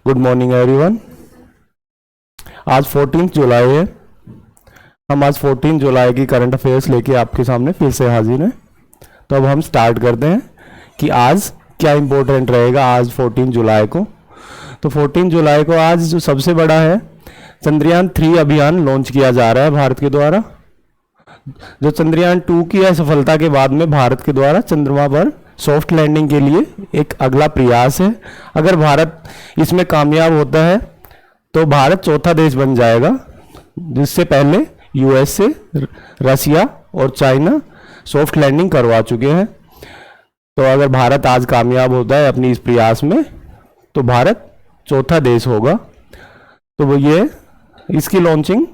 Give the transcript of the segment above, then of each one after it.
Good morning everyone. आज 14 जुलाई है। हम आज 14 जुलाई की करंट अफेयर्स लेके आपके सामने फिर से हाजिर हैं। तो अब हम स्टार्ट करते हैं कि आज क्या इम्पोर्टेंट रहेगा आज 14 जुलाई को। तो 14 जुलाई को आज जो सबसे बड़ा है, चंद्रयान 3 अभियान लॉन्च किया जा रहा है भारत के द्वारा। जो चंद्रयान 2 की असफलता के बाद में भारत के द्वारा चंद्रमा पर सॉफ्ट लैंडिंग के लिए एक अगला प्रयास है। अगर भारत इसमें कामयाब होता है तो भारत चौथा देश बन जाएगा, जिससे पहले यूएसए, रसिया और चाइना सॉफ्ट लैंडिंग करवा चुके हैं। तो अगर भारत आज कामयाब होता है अपनी इस प्रयास में तो भारत चौथा देश होगा। तो वो ये इसकी लॉन्चिंग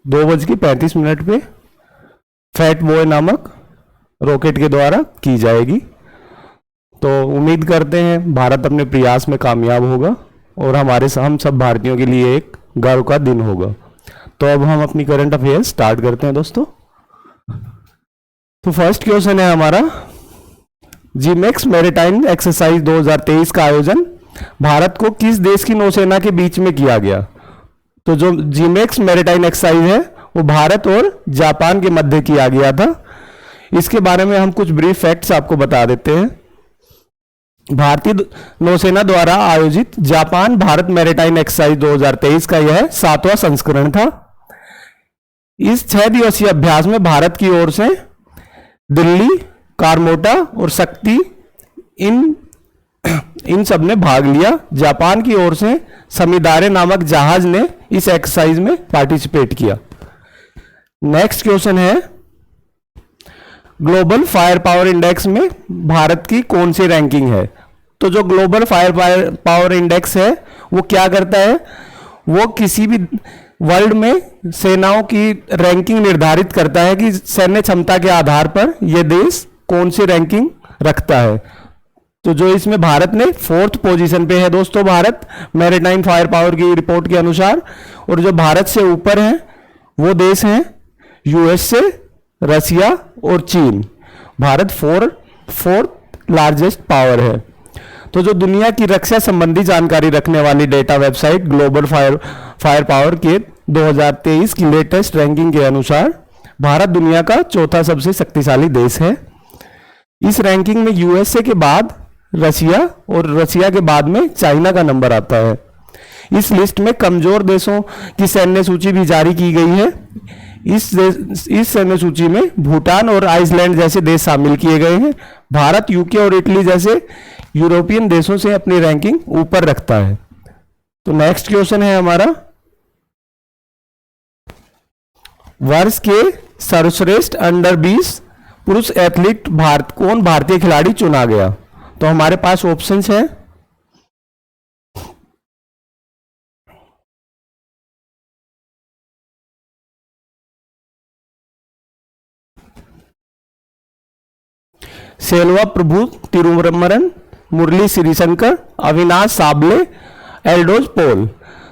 2:35 पे फैट बॉय नामक रॉकेट के द्वारा की जाएगी। तो उम्मीद करते हैं भारत अपने प्रयास में कामयाब होगा और हम सब भारतीयों के लिए एक गर्व का दिन होगा। तो अब हम अपनी करंट अफेयर स्टार्ट करते हैं दोस्तों। तो फर्स्ट क्वेश्चन है हमारा, जीमेक्स मैरीटाइम एक्सरसाइज 2023 का आयोजन भारत को किस देश की नौसेना के बीच में किया गया? तो जो जीमेक्स मैरीटाइम एक्सरसाइज है वो भारत और जापान के मध्य किया गया था। इसके बारे में हम कुछ ब्रीफ फैक्ट्स आपको बता देते हैं। भारतीय नौसेना द्वारा आयोजित जापान भारत मैरीटाइम एक्सरसाइज 2023 का यह 7वां संस्करण था। इस 6 दिवसीय अभ्यास में भारत की ओर से दिल्ली, कारमोटा और शक्ति इन सब ने भाग लिया। जापान की ओर से समिदारे नामक जहाज ने इस एक्सरसाइज में पार्टिसिपेट किया। नेक्स्ट क्वेश्चन है, ग्लोबल फायर पावर इंडेक्स में भारत की कौन सी रैंकिंग है? तो जो ग्लोबल फायर पावर इंडेक्स है वो क्या करता है, वो किसी भी वर्ल्ड में सेनाओं की रैंकिंग निर्धारित करता है कि सैन्य क्षमता के आधार पर यह देश कौन सी रैंकिंग रखता है। तो जो इसमें भारत ने 4th पोजीशन पे है दोस्तों, भारत मैरीटाइम फायर पावर की रिपोर्ट के अनुसार। और जो भारत से ऊपर है वो देश हैं यूएसए, रसिया और चीन। भारत फोर्थ लार्जेस्ट पावर है। तो जो दुनिया की रक्षा संबंधी जानकारी रखने वाली data website global fire power के 2023 की लेटेस्ट रैंकिंग के अनुसार भारत दुनिया का चौथा सबसे शक्तिशाली देश है। इस रैंकिंग में यूएसए के बाद रसिया और रसिया के बाद में चाइना का नंबर आता है। इस लिस्ट में कमजोर देशों की सैन्य सूची भी जारी की गई है। इस सैन्य सूची में भूटान और आइसलैंड जैसे देश शामिल किए गए हैं। भारत, यूके और इटली जैसे यूरोपियन देशों से अपनी रैंकिंग ऊपर रखता है। तो नेक्स्ट क्वेश्चन है हमारा, वर्ष के सर्वश्रेष्ठ अंडर 20 पुरुष एथलीट कौन भारतीय खिलाड़ी चुना गया? तो हमारे पास ऑप्शंस हैं, सेल्वा प्रभु तिरुमरन, मुरली श्रीशंकर, अविनाश साबले, एल्डोज पॉल।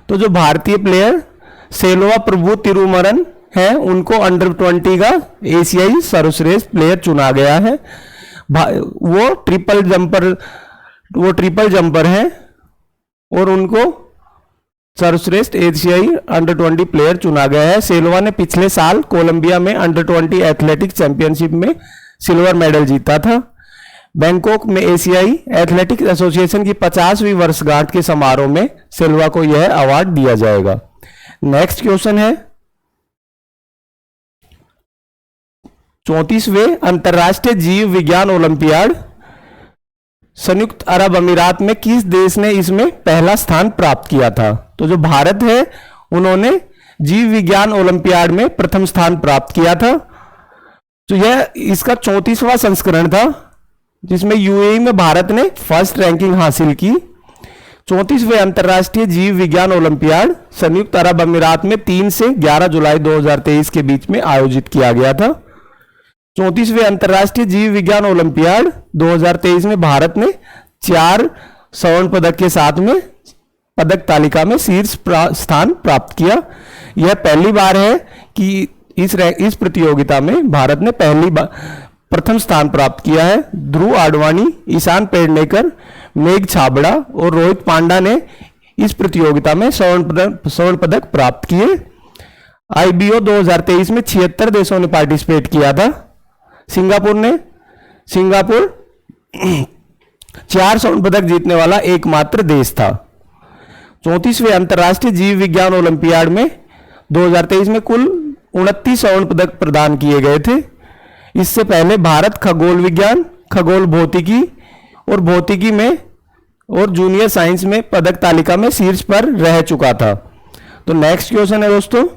तो जो भारतीय प्लेयर सेल्वा प्रभु तिरुमरन है उनको अंडर 20 का एशियाई सर्वश्रेष्ठ प्लेयर चुना गया है। वो ट्रिपल जंपर हैं और उनको सर्वश्रेष्ठ एशियाई अंडर 20 प्लेयर चुना गया है। सेल्वा ने पिछले साल कोलंबिया में अंडर 20 एथलेटिक्स चैंपियनशिप में सिल्वर मेडल जीता था। बैंकॉक में एशियाई एथलेटिक्स एसोसिएशन की 50वीं वर्षगांठ के समारोह में सिल्वा को यह अवार्ड दिया जाएगा। नेक्स्ट क्वेश्चन है, 34वें अंतर्राष्ट्रीय जीव विज्ञान ओलंपियाड संयुक्त अरब अमीरात में किस देश ने इसमें पहला स्थान प्राप्त किया था? तो जो भारत है उन्होंने जीव विज्ञान ओलंपियाड में प्रथम स्थान प्राप्त किया था। तो यह इसका 34वां संस्करण था, जिसमें यूएई में भारत ने फर्स्ट रैंकिंग हासिल की। 34वें अंतर्राष्ट्रीय जीव विज्ञान ओलंपियाड संयुक्त अरब अमीरात में 3 से 11 जुलाई 2023 के बीच में आयोजित किया गया था। 34वें अंतर्राष्ट्रीय जीव विज्ञान ओलंपियाड 2023 में भारत ने 4 स्वर्ण पदक के साथ में पदक तालिका में शीर्ष स्थान प्राप्त किया। यह पहली बार है कि इस प्रतियोगिता में भारत ने प्रथम स्थान प्राप्त किया है। ध्रुव आडवाणी, ईशान पेडनेकर, मेघ छाबड़ा और रोहित पांडा ने इस प्रतियोगिता में स्वर्ण पदक प्राप्त किए। आईबीओ 2023 में 76 देशों ने पार्टिसिपेट किया था। सिंगापुर 4 स्वर्ण पदक जीतने वाला एकमात्र देश था। 34वें अंतर्राष्ट्रीय जीव विज्ञान ओलंपियाड में 2023 में कुल 29 स्वर्ण पदक प्रदान किए गए थे। इससे पहले भारत खगोल विज्ञान, खगोल भौतिकी में और जूनियर साइंस में पदक तालिका में शीर्ष पर रह चुका था। तो नेक्स्ट क्वेश्चन है दोस्तों,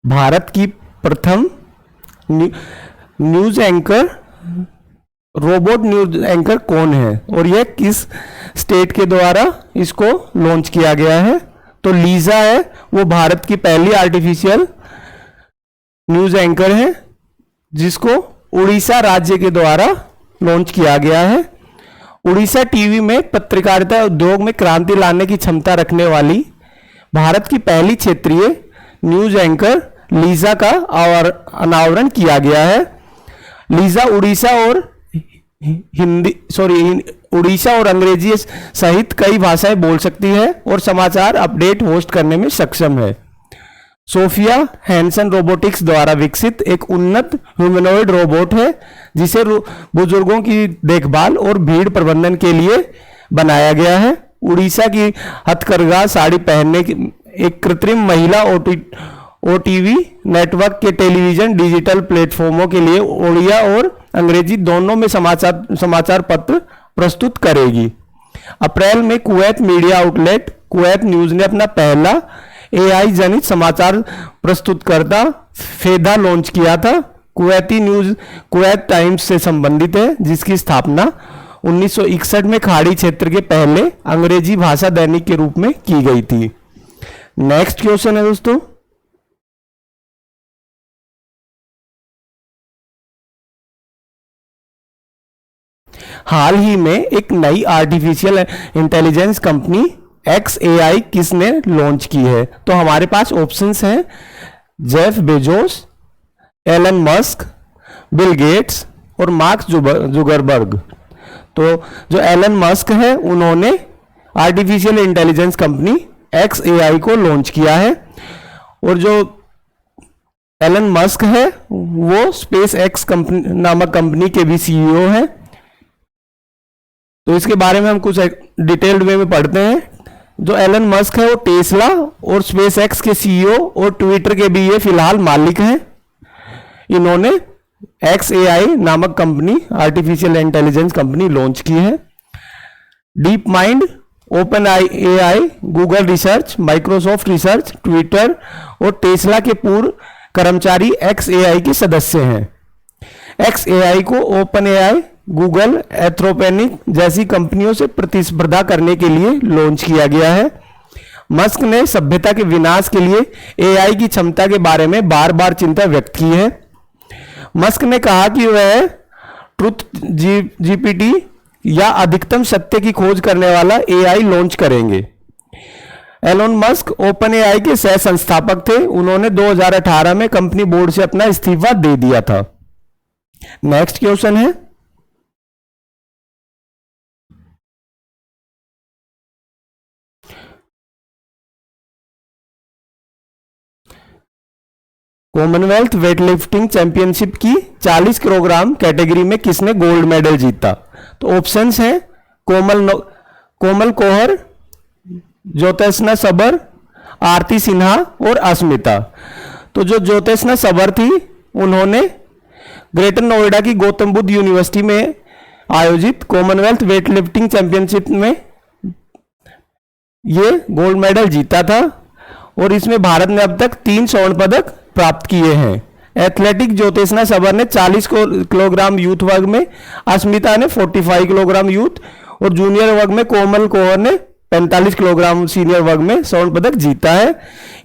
भारत की प्रथम news anchor robot news anchor कौन है और यह किस स्टेट के द्वारा इसको लॉन्च किया गया है? तो लीजा है, वो भारत की पहली आर्टिफिशियल न्यूज एंकर है जिसको उड़ीसा राज्य के द्वारा लॉन्च किया गया है। उड़ीसा टीवी में पत्रकारिता उद्योग में क्रांति लाने की क्षमता रखने वाली भारत की पहली क्षेत्रीय न्यूज एंकर लीजा का अनावरण किया गया है। लीजा उड़ीसा और अंग्रेजी सहित कई भाषाएं बोल सकती है और समाचार अपडेट होस्ट करने में सक्षम है। सोफिया हैंसन रोबोटिक्स द्वारा विकसित एक उन्नत ह्यूमनॉइड रोबोट है जिसे बुजुर्गों की देखभाल और भीड़ प्रबंधन के लिए बनाया गया है। उड़ीसा की हथकरघा साड़ी पहनने की एक कृत्रिम महिला ओटीवी नेटवर्क के टेलीविजन डिजिटल प्लेटफॉर्मों के लिए ओडिया और अंग्रेजी दोनों में समाचार पत्र प्रस्तुत करेगी। अप्रैल में Kuwait media outlet Kuwait news ने अपना पहला एआई जनित समाचार प्रस्तुतकर्ता फेदा लॉन्च किया था। कुवैती न्यूज कुवैत टाइम्स से संबंधित है जिसकी स्थापना 1961 में खाड़ी क्षेत्र के पहले अंग्रेजी भाषा दैनिक के रूप में की गई थी। नेक्स्ट क्वेश्चन है दोस्तों, हाल ही में एक नई आर्टिफिशियल इंटेलिजेंस कंपनी XAI किसने लॉन्च की है? तो हमारे पास ऑप्शंस हैं Jeff Bezos, Elon Musk, Bill Gates और मार्क जुगरबर्ग। तो जो एलन मस्क है उन्होंने आर्टिफिशियल इंटेलिजेंस कंपनी XAI को लॉन्च किया है और जो एलन मस्क है वो स्पेस एक्स नामक कंपनी के भी सीईओ हैं। तो इसके बारे में हम कुछ डिटेल्ड वे में पढ़ते हैं। जो एलन मस्क है वो टेस्ला और स्पेस एक्स के सीईओ और ट्विटर के भी ये फिलहाल मालिक हैं। इन्होंने XAI नामक company artificial intelligence company launch की है। Deep mind, open AI, Google research, Microsoft research, Twitter और टेस्ला के पूर्व कर्मचारी XAI के सदस्य हैं। XAI को ओपन AI, गूगल, एंथ्रोपिक जैसी कंपनियों से प्रतिस्पर्धा करने के लिए लॉन्च किया गया है। मस्क ने सभ्यता के विनाश के लिए AI की क्षमता के बारे में बार बार चिंता व्यक्त की है। मस्क ने कहा कि वह ट्रुथ GPT या अधिकतम सत्य की खोज करने वाला AI लॉन्च करेंगे। एलोन मस्क ओपन AI के सह संस्थापक थे। उन्होंने 2018 में कंपनी बोर्ड से अपना इस्तीफा दे दिया था। नेक्स्ट क्वेश्चन है, कॉमनवेल्थ वेटलिफ्टिंग चैंपियनशिप की 40 किलोग्राम कैटेगरी में किसने गोल्ड मेडल जीता? तो ऑप्शंस हैं कोमल कोहर, ज्योत्सना सबर, आरती सिन्हा और अस्मिता। तो जो ज्योत्सना सबर थी उन्होंने ग्रेटर नोएडा की गौतम बुद्ध यूनिवर्सिटी में आयोजित कॉमनवेल्थ वेटलिफ्टिंग चैंपियनशिप में ये गोल्ड मेडल जीता था और इसमें भारत ने अब तक 3 स्वर्ण पदक प्राप्त किए हैं। एथलेटिक ज्योत्सना सबर ने 40 किलोग्राम यूथ वर्ग में, अस्मिता ने 45 किलोग्राम यूथ और जूनियर वर्ग में कोमल कोहर ने 45 किलोग्राम सीनियर वर्ग में स्वर्ण पदक जीता है।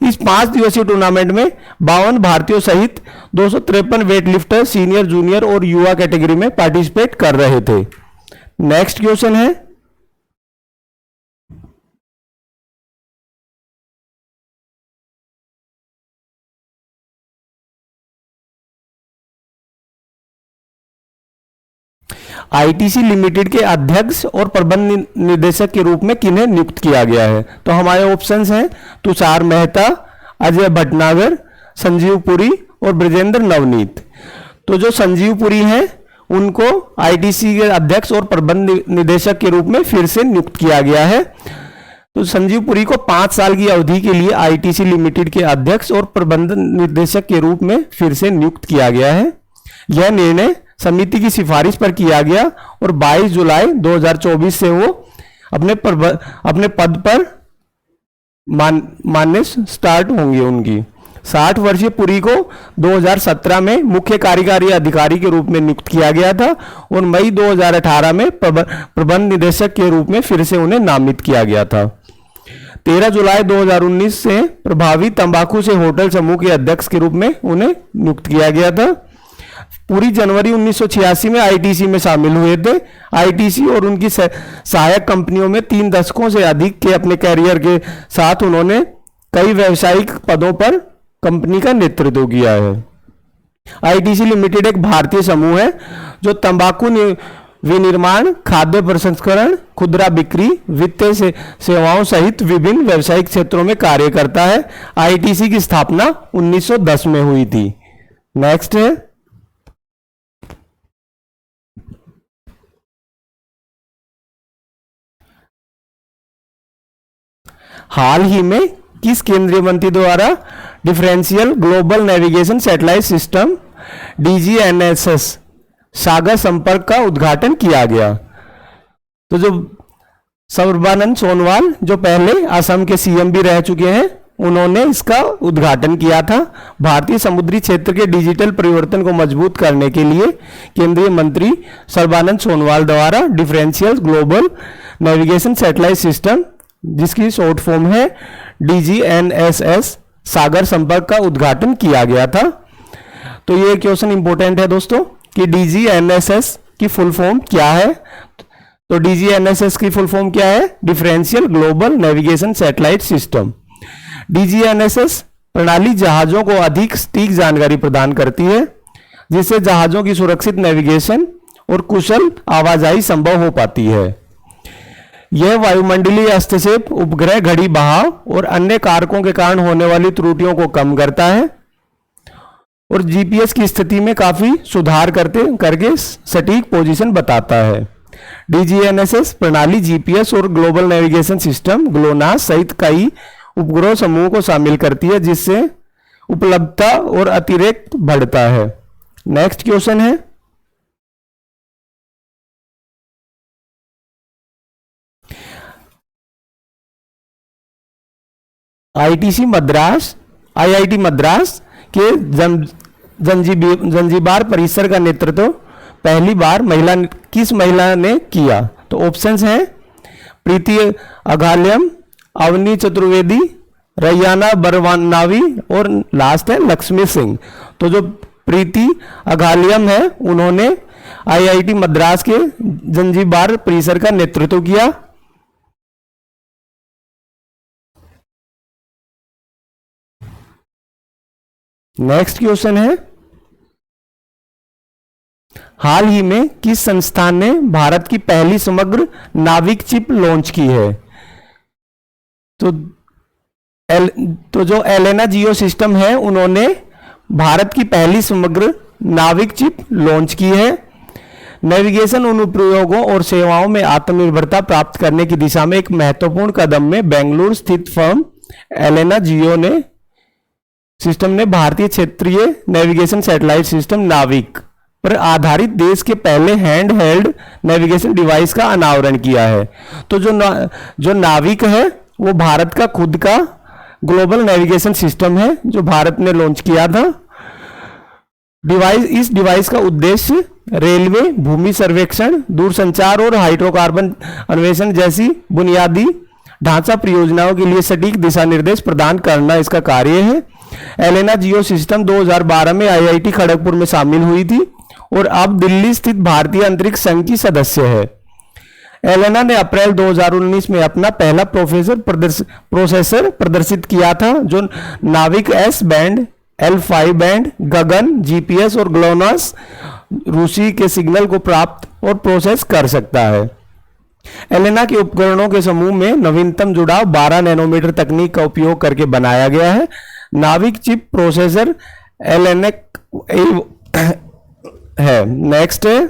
इस 5 दिवसीय टूर्नामेंट में 52 भारतीयों सहित 253 वेट लिफ्टर सीनियर, जूनियर और युवा कैटेगरी में पार्टिसिपेट कर रहे थे। नेक्स्ट क्वेश्चन है, आईटीसी लिमिटेड के अध्यक्ष और प्रबंध निदेशक के रूप में किन्हें नियुक्त किया गया है? तो हमारे ऑप्शंस हैं तुषार मेहता, अजय भटनागर, संजीव पुरी और ब्रजेंद्र नवनीत। तो जो संजीव पुरी हैं उनको आईटीसी के अध्यक्ष और प्रबंध निदेशक के रूप में फिर से नियुक्त किया गया है। तो संजीव पुरी को 5 साल की अवधि के लिए आईटीसी लिमिटेड के अध्यक्ष और प्रबंध निदेशक के रूप में फिर से नियुक्त किया गया है। यह निर्णय समिति की सिफारिश पर किया गया और 22 जुलाई 2024 से वो अपने पद पर मानने स्टार्ट होंगे। उनकी 60 वर्षीय पुरी को 2017 में मुख्य कार्यकारी अधिकारी के रूप में नियुक्त किया गया था और मई 2018 में प्रबंध निदेशक के रूप में फिर से उन्हें नामित किया गया था। 13 जुलाई 2019 से प्रभावी तंबाकू से होटल समूह के अध्यक्ष के रूप में उन्हें नियुक्त किया गया था। पूरी जनवरी 1986 में आईटीसी में शामिल हुए थे। आईटीसी और उनकी सहायक कंपनियों में 3 दशकों से अधिक के अपने कैरियर के साथ उन्होंने कई व्यावसायिक पदों पर कंपनी का नेतृत्व किया है। आईटीसी लिमिटेड एक भारतीय समूह है जो तंबाकू विनिर्माण, खाद्य प्रसंस्करण, खुदरा बिक्री, वित्तीय सेवाओं सहित विभिन्न व्यावसायिक क्षेत्रों में कार्य करता है। आईटीसी की स्थापना 1910 में हुई थी। नेक्स्ट है, हाल ही में किस केंद्रीय मंत्री द्वारा differential global navigation satellite system DGNSS सागर संपर्क का उद्घाटन किया गया? तो जो सर्बानंद सोनोवाल जो पहले असम के सीएम भी रह चुके हैं, उन्होंने इसका उद्घाटन किया था। भारतीय समुद्री क्षेत्र के डिजिटल परिवर्तन को मजबूत करने के लिए केंद्रीय मंत्री सर्बानंद सोनोवाल द्वारा differential global navigation satellite system, जिसकी शॉर्ट फॉर्म है DGNSS सागर संपर्क का उद्घाटन किया गया था। तो ये क्वेश्चन इंपॉर्टेंट है दोस्तों कि DGNSS की फुल फॉर्म क्या है। तो DGNSS की फुल फॉर्म क्या है? Differential global navigation satellite system. DGNSS प्रणाली जहाजों को अधिक सटीक जानकारी प्रदान करती है, जिससे जहाजों की सुरक्षित नेविगेशन और कुशल आवाजाही संभव हो पाती है। यह वायुमंडलीय हस्तक्षेप, उपग्रह घड़ी बहाव और अन्य कारकों के कारण होने वाली त्रुटियों को कम करता है और जीपीएस की स्थिति में काफी सुधार करके सटीक पोजीशन बताता है। DGNSS प्रणाली जीपीएस और ग्लोबल नेविगेशन सिस्टम ग्लोनास सहित कई उपग्रह समूह को शामिल करती है, जिससे उपलब्धता और अतिरिक्त बढ़ता है। नेक्स्ट क्वेश्चन है, IIT मद्रास के जंजीबार परिसर का नेतृत्व पहली बार किस महिला ने किया? तो ऑप्शंस हैं प्रीति अघालियम, अवनी चतुर्वेदी, रैयाना बरवानावी और लास्ट है लक्ष्मी सिंह। तो जो प्रीति अघालियम है, उन्होंने IIT मद्रास के जंजीबार परिसर का नेतृत्व किया। नेक्स्ट क्वेश्चन है, हाल ही में किस संस्थान ने भारत की पहली समग्र नाविक चिप लॉन्च की है? तो जो एलेना जियो सिस्टम है, उन्होंने भारत की पहली समग्र नाविक चिप लॉन्च की है। नेविगेशन अनुप्रयोगों और सेवाओं में आत्मनिर्भरता प्राप्त करने की दिशा में एक महत्वपूर्ण कदम में बेंगलुरु स्थित फर्म एलेना जियो सिस्टम ने भारतीय क्षेत्रीय नेविगेशन सैटेलाइट सिस्टम नाविक पर आधारित देश के पहले हैंड हेल्ड नेविगेशन डिवाइस का अनावरण किया है। तो जो नाविक है वो भारत का खुद का ग्लोबल नेविगेशन सिस्टम है जो भारत ने लॉन्च किया था। इस डिवाइस का उद्देश्य रेलवे, भूमि सर्वेक्षण, दूरसंचार और हाइड्रोकार्बन अन्वेषण जैसी बुनियादी ढांचा परियोजनाओं के लिए सटीक दिशा निर्देश प्रदान करना इसका कार्य है। एलेना जियो सिस्टम 2012 में आईआईटी खड़गपुर में शामिल हुई थी और अब दिल्ली स्थित भारतीय अंतरिक्ष संघ की सदस्य है। एलेना ने अप्रैल 2019 में अपना पहला प्रोसेसर प्रदर्शित किया था जो नाविक एस बैंड, L5 बैंड, गगन, जीपीएस और ग्लोनास रूसी के सिग्नल को प्राप्त और प्रोसेस कर सकता है। एलेना के उपकरणों के समूह में नवीनतम जुड़ाव 12 नैनोमीटर तकनीक का उपयोग करके बनाया गया है। नाविक चिप प्रोसेसर एलेनेक है। नेक्स्ट है,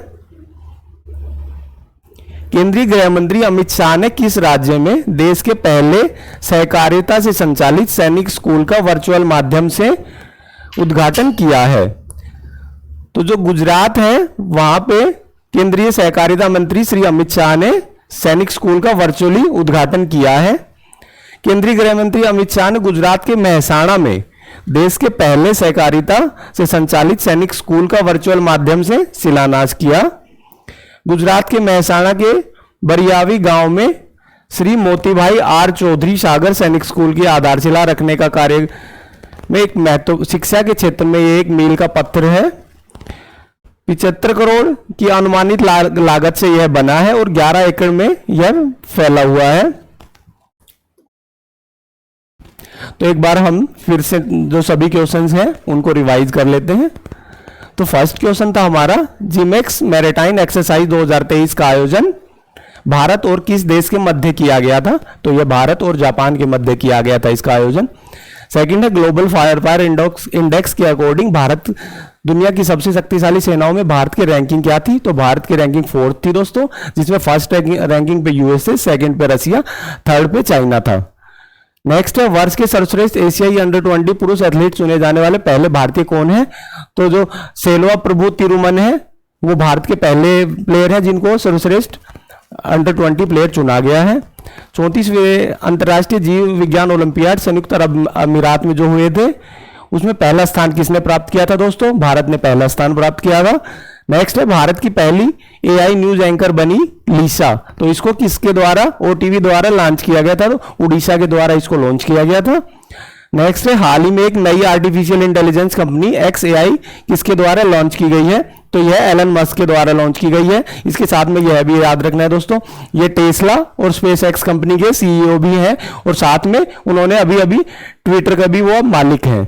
केंद्रीय गृह मंत्री अमित शाह ने किस राज्य में देश के पहले सहकारिता से संचालित सैनिक स्कूल का वर्चुअल माध्यम से उद्घाटन किया है? तो जो गुजरात है वहां पे केंद्रीय सहकारिता मंत्री श्री अमित शाह ने सैनिक स्कूल का वर्चुअली उद्घाटन किया है। केंद्रीय गृह मंत्री अमित शाह ने गुजरात के मेहसाणा में देश के पहले सहकारिता से संचालित सैनिक स्कूल का वर्चुअल माध्यम से शिलान्यास किया। गुजरात के मेहसाणा के बरियावी गांव में श्री मोतीभाई आर चौधरी सागर सैनिक स्कूल की आधारशिला रखने का कार्य में एक महत्व शिक्षा के क्षेत्र में ये एक मील का पत्थर है। 75 करोड़ की अनुमानित लागत से यह बना है और 11 एकड़ में यह फैला हुआ है। तो एक बार हम फिर से जो सभी क्वेश्चंस हैं उनको रिवाइज कर लेते हैं। तो फर्स्ट क्वेश्चन था हमारा जिमेक्स मैरिटाइम एक्सरसाइज 2023 का आयोजन भारत और किस देश के मध्य किया गया था? तो यह भारत और जापान के मध्य किया गया था इसका आयोजन। सेकंड है ग्लोबल फायर पावर इंडेक्स के अकॉर्डिंग भारत दुनिया की सबसे शक्तिशाली सेनाओं में भारत की रैंकिंग क्या थी? तो भारत की रैंकिंग 4th थी दोस्तों, जिसमें फर्स्ट रैंकिंग पे यूएसए, सेकंड पे रसिया, थर्ड पे चाइना था। नेक्स्ट है वर्ष के सर्वश्रेष्ठ एशियाई अंडर-20 पुरुष एथलीट चुने जाने वाले पहले भारतीय कौन है? तो जो सेल्वा प्रभु तिरुमन है वो भारत के पहले प्लेयर हैं जिनको सर्वश्रेष्ठ अंडर-20 प्लेयर चुना गया है। 34वें अंतर्राष्ट्रीय जीव विज्ञान ओलंपियाड संयुक्त अरब अमीरात में जो हुए थे उसमें पहला स्थान किसने प्राप्त किया था दोस्तों? भारत ने पहला स्थान प्राप्त किया था। नेक्स्ट है भारत की पहली एआई न्यूज एंकर बनी लीसा। तो इसको किसके द्वारा? ओटीवी द्वारा लॉन्च किया गया था, तो उड़ीसा के द्वारा इसको लॉन्च किया गया था। नेक्स्ट है हाल ही में एक नई आर्टिफिशियल इंटेलिजेंस कंपनी XAI किसके द्वारा लॉन्च की गई है? तो यह एलन मस्क के द्वारा लॉन्च की गई है। इसके साथ में यह भी याद रखना है दोस्तों, ये टेस्ला और स्पेस एक्स कंपनी के CEO भी हैं और साथ में उन्होंने अभी अभी ट्विटर का भी वो मालिक हैं।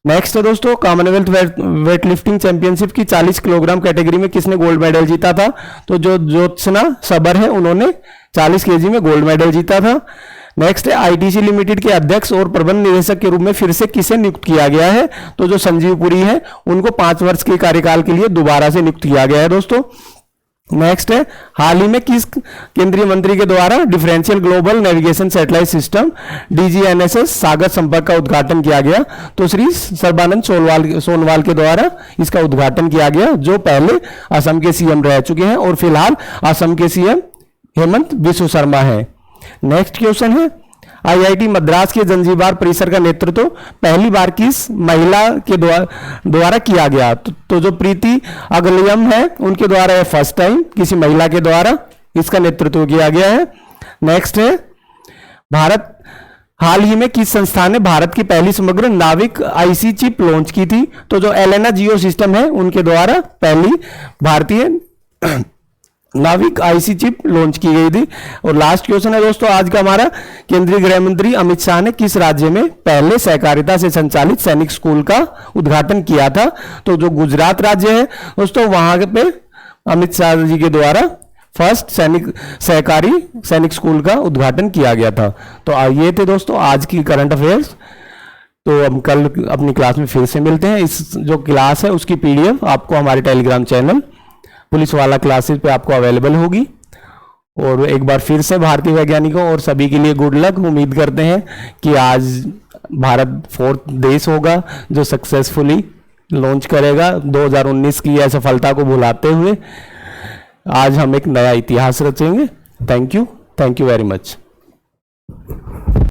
नेक्स्ट है दोस्तों कॉमनवेल्थ वेट लिफ्टिंग चैंपियनशिप की 40 किलोग्राम कैटेगरी में किसने गोल्ड मेडल जीता था? तो जो ज्योत्सना सबर है उन्होंने 40 केजी में गोल्ड मेडल जीता था। नेक्स्ट है आईटीसी लिमिटेड के अध्यक्ष और प्रबंध निदेशक के रूप में फिर से किसे नियुक्त किया गया है? तो जो संजीव पुरी है उनको 5 वर्ष के कार्यकाल के लिए दोबारा से नियुक्त किया गया है दोस्तों। नेक्स्ट है हाल ही में किस केंद्रीय मंत्री के द्वारा differential global navigation satellite system DGNSS सागर संपर्क का उद्घाटन किया गया? तो श्री सर्बानंद सोनवाल के द्वारा इसका उद्घाटन किया गया, जो पहले असम के सीएम रह चुके हैं और फिलहाल असम के सीएम हेमंत बिस्व शर्मा है। नेक्स्ट क्वेश्चन है आईआईटी मद्रास के जंजीबार परिसर का नेतृत्व पहली बार किस महिला के द्वारा किया गया? तो जो प्रीति अगलियम है उनके द्वारा है फर्स्ट टाइम किसी महिला के द्वारा इसका नेतृत्व किया गया है। नेक्स्ट है भारत हाल ही में किस संस्थान ने भारत की पहली समग्र नाविक आईसी चिप लॉन्च की थी? तो जो एलेना जियो सिस्टम है उनके द्वारा पहली भारतीय नाविक आईसी चिप लॉन्च की गई थी। और लास्ट क्वेश्चन है दोस्तों आज का हमारा केंद्रीय गृह मंत्री अमित शाह ने किस राज्य में पहले सहकारिता से संचालित सैनिक स्कूल का उद्घाटन किया था? तो जो गुजरात राज्य है दोस्तों वहां पे अमित शाह जी के द्वारा फर्स्ट सहकारी सैनिक स्कूल का उद्घाटन किया गया था। तो ये थे दोस्तों आज की करंट अफेयर्स। तो हम कल अपनी क्लास में फिर से मिलते हैं। इस जो क्लास है उसकी PDF आपको हमारे टेलीग्राम चैनल पुलिस वाला क्लासेस पे आपको अवेलेबल होगी। और एक बार फिर से भारतीय वैज्ञानिकों और सभी के लिए गुड लक। उम्मीद करते हैं कि आज भारत 4th देश होगा जो सक्सेसफुली लॉन्च करेगा 2019 की असफलता को भुलाते हुए। आज हम एक नया इतिहास रचेंगे। Thank you very much.